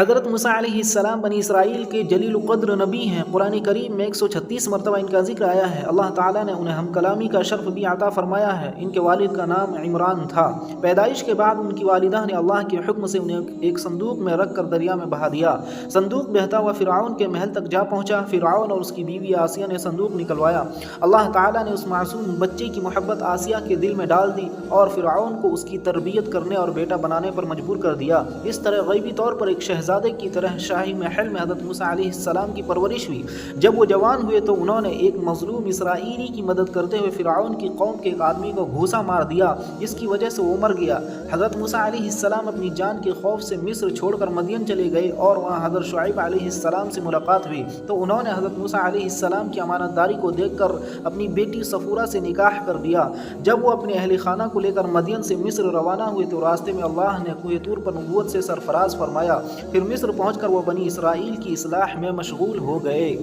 حضرت موسیٰ علیہ السلام بنی اسرائیل کے جلیل القدر نبی ہیں۔ قرآن کریم میں 136 مرتبہ ان کا ذکر آیا ہے۔ اللہ تعالیٰ نے انہیں ہم کلامی کا شرف بھی عطا فرمایا ہے۔ ان کے والد کا نام عمران تھا۔ پیدائش کے بعد ان کی والدہ نے اللہ کے حکم سے انہیں ایک صندوق میں رکھ کر دریا میں بہا دیا۔ صندوق بہتا ہوا فرعون کے محل تک جا پہنچا۔ فرعون اور اس کی بیوی آسیہ نے صندوق نکلوایا۔ اللہ تعالیٰ نے اس معصوم بچے کی محبت آسیہ کے دل میں ڈال دی اور فرعون کو اس کی تربیت کرنے اور بیٹا بنانے پر مجبور کر دیا۔ اس طرح غیبی طور پر ایک شہزادے کی طرح شاہی محل میں حضرت موسیٰ علیہ السلام کی پرورش ہوئی۔ جب وہ جوان ہوئے تو انہوں نے ایک مظلوم اسرائیلی کی مدد کرتے ہوئے فرعون کی قوم کے ایک آدمی کو گھوسا مار دیا، جس کی وجہ سے وہ مر گیا۔ حضرت موسیٰ علیہ السلام اپنی جان کے خوف سے مصر چھوڑ کر مدین چلے گئے اور وہاں حضرت شعیب علیہ السلام سے ملاقات ہوئی تو انہوں نے حضرت موسیٰ علیہ السلام کی امانت داری کو دیکھ کر اپنی بیٹی صفورہ سے نکاح کر دیا۔ جب وہ اپنے اہل خانہ کو لے کر مدین سے مصر روانہ ہوئے تو راستے میں اللہ نے کوہ طور پر نبوت سے سرفراز فرمایا۔ پھر مصر پہنچ کر وہ بنی اسرائیل کی اصلاح میں مشغول ہو گئے۔